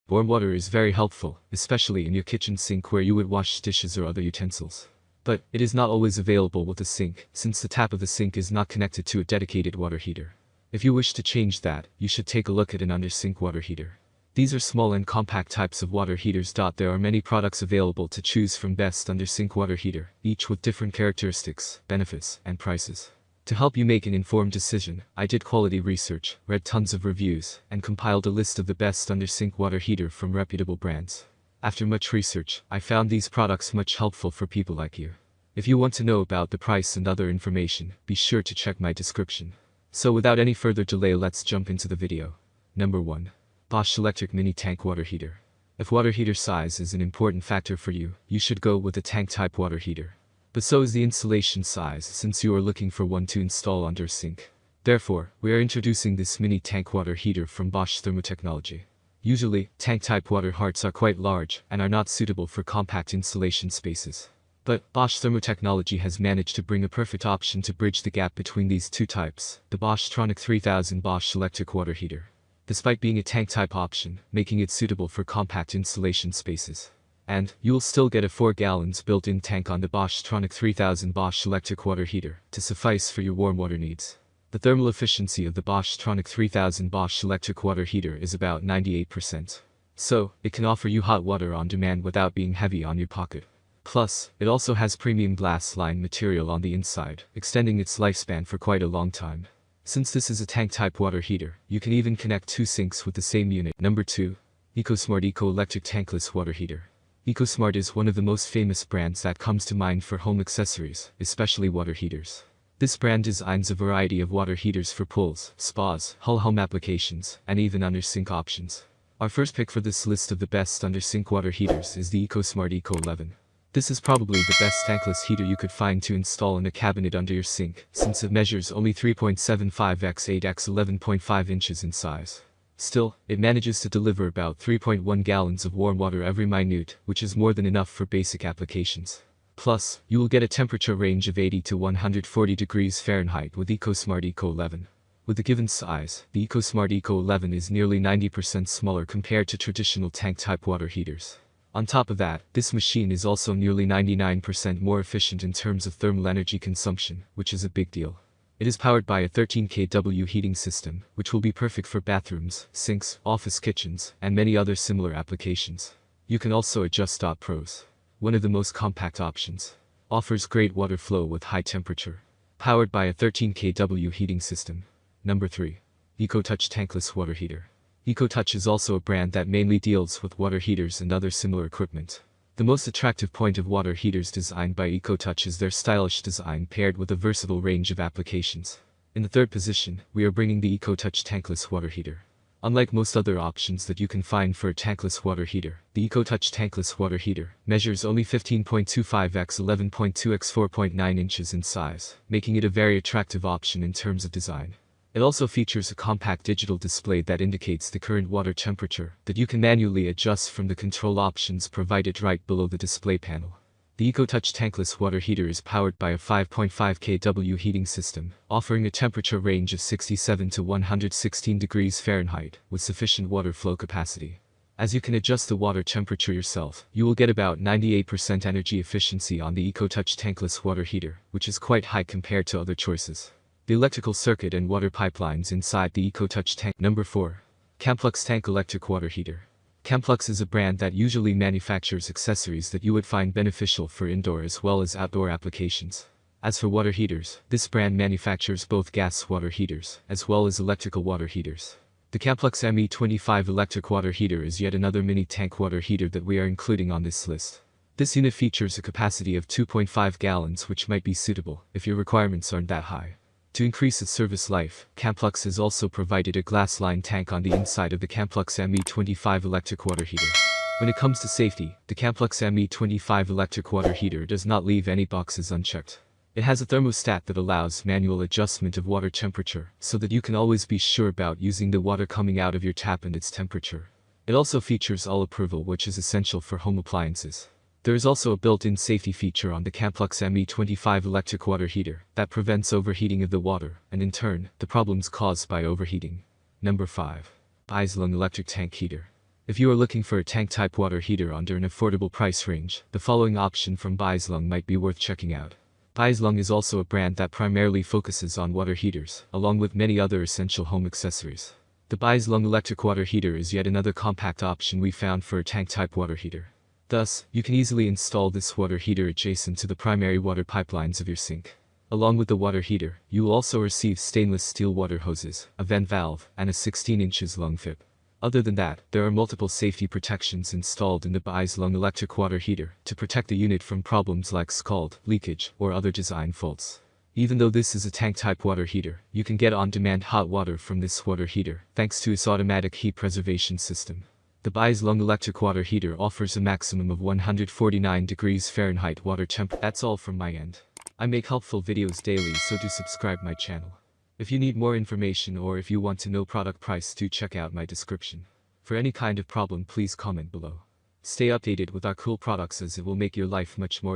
Warm water is very helpful, especially in your kitchen sink where you would wash dishes or other utensils. But it is not always available with the sink, since the tap of the sink is not connected to a dedicated water heater. If you wish to change that, you should take a look at an under-sink water heater. These are small and compact types of water heaters. There are many products available to choose from best under-sink water heater, each with different characteristics, benefits, and prices. To help you make an informed decision, I did quality research, read tons of reviews, and compiled a list of the best under-sink water heater from reputable brands. After much research, I found these products much helpful for people like you. If you want to know about the price and other information, be sure to check my description. So without any further delay, let's jump into the video. Number 1. Bosch Electric Mini Tank Water Heater. If water heater size is an important factor for you, you should go with a tank-type water heater. But so is the installation size, since you are looking for one to install under a sink. Therefore, we are introducing this mini tank water heater from Bosch Thermotechnology. Usually, tank-type water hearts are quite large and are not suitable for compact installation spaces. But Bosch Thermotechnology has managed to bring a perfect option to bridge the gap between these two types, the Bosch Tronic 3000 Bosch Electric Water Heater. Despite being a tank-type option, making it suitable for compact installation spaces. And you will still get a 4 gallons built-in tank on the Bosch Tronic 3000 Bosch Electric Water Heater to suffice for your warm water needs. The thermal efficiency of the Bosch Tronic 3000 Bosch Electric Water Heater is about 98%. So, it can offer you hot water on demand without being heavy on your pocket. Plus, it also has premium glass-lined material on the inside, extending its lifespan for quite a long time. Since this is a tank-type water heater, you can even connect 2 sinks with the same unit. Number 2. EcoSmart Eco Electric Tankless Water Heater. EcoSmart is one of the most famous brands that comes to mind for home accessories, especially water heaters. This brand designs a variety of water heaters for pools, spas, whole home applications, and even under-sink options. Our first pick for this list of the best under-sink water heaters is the EcoSmart Eco 11. This is probably the best tankless heater you could find to install in a cabinet under your sink, since it measures only 3.75 x 8 x 11.5 inches in size. Still, it manages to deliver about 3.1 gallons of warm water every minute, which is more than enough for basic applications. Plus, you will get a temperature range of 80 to 140 degrees Fahrenheit with EcoSmart Eco 11. With the given size, the EcoSmart Eco 11 is nearly 90% smaller compared to traditional tank-type water heaters. On top of that, this machine is also nearly 99% more efficient in terms of thermal energy consumption, which is a big deal. It is powered by a 13 kW heating system, which will be perfect for bathrooms, sinks, office kitchens, and many other similar applications. You can also adjust pros. One of the most compact options. Offers great water flow with high temperature. Powered by a 13 kW heating system. Number 3. EcoTouch Tankless Water Heater. EcoTouch is also a brand that mainly deals with water heaters and other similar equipment. The most attractive point of water heaters designed by EcoTouch is their stylish design paired with a versatile range of applications. In the third position, we are bringing the EcoTouch Tankless Water Heater. Unlike most other options that you can find for a tankless water heater, the EcoTouch Tankless Water Heater measures only 15.25 x 11.2 x 4.9 inches in size, making it a very attractive option in terms of design. It also features a compact digital display that indicates the current water temperature that you can manually adjust from the control options provided right below the display panel. The EcoTouch Tankless Water Heater is powered by a 5.5 kW heating system, offering a temperature range of 67 to 116 degrees Fahrenheit, with sufficient water flow capacity. As you can adjust the water temperature yourself, you will get about 98% energy efficiency on the EcoTouch Tankless Water Heater, which is quite high compared to other choices. The electrical circuit and water pipelines inside the EcoTouch tank. Number 4. Camplux Tank Electric Water Heater. Camplux is a brand that usually manufactures accessories that you would find beneficial for indoor as well as outdoor applications. As for water heaters, this brand manufactures both gas water heaters as well as electrical water heaters. The Camplux ME25 Electric Water Heater is yet another mini tank water heater that we are including on this list. This unit features a capacity of 2.5 gallons, which might be suitable if your requirements aren't that high. To increase its service life, Camplux has also provided a glass-lined tank on the inside of the Camplux ME25 Electric Water Heater. When it comes to safety, the Camplux ME25 Electric Water Heater does not leave any boxes unchecked. It has a thermostat that allows manual adjustment of water temperature, so that you can always be sure about using the water coming out of your tap and its temperature. It also features all approval, which is essential for home appliances. There is also a built-in safety feature on the Camplux ME25 Electric Water Heater that prevents overheating of the water, and in turn, the problems caused by overheating. Number 5. Aislung Electric Tank Heater. If you are looking for a tank-type water heater under an affordable price range, the following option from Baislung might be worth checking out. Baislung is also a brand that primarily focuses on water heaters, along with many other essential home accessories. The Baislung electric water heater is yet another compact option we found for a tank-type water heater. Thus, you can easily install this water heater adjacent to the primary water pipelines of your sink. Along with the water heater, you will also receive stainless steel water hoses, a vent valve, and a 16 inches lung FIP. Other than that, there are multiple safety protections installed in the Baislung electric water heater to protect the unit from problems like scald, leakage, or other design faults. Even though this is a tank-type water heater, you can get on-demand hot water from this water heater, thanks to its automatic heat preservation system. The Baislung electric water heater offers a maximum of 149 degrees Fahrenheit water temperature. That's all from my end. I make helpful videos daily, so do subscribe my channel. If you need more information or if you want to know product price, do check out my description. For any kind of problem, please comment below. Stay updated with our cool products, as it will make your life much more easier.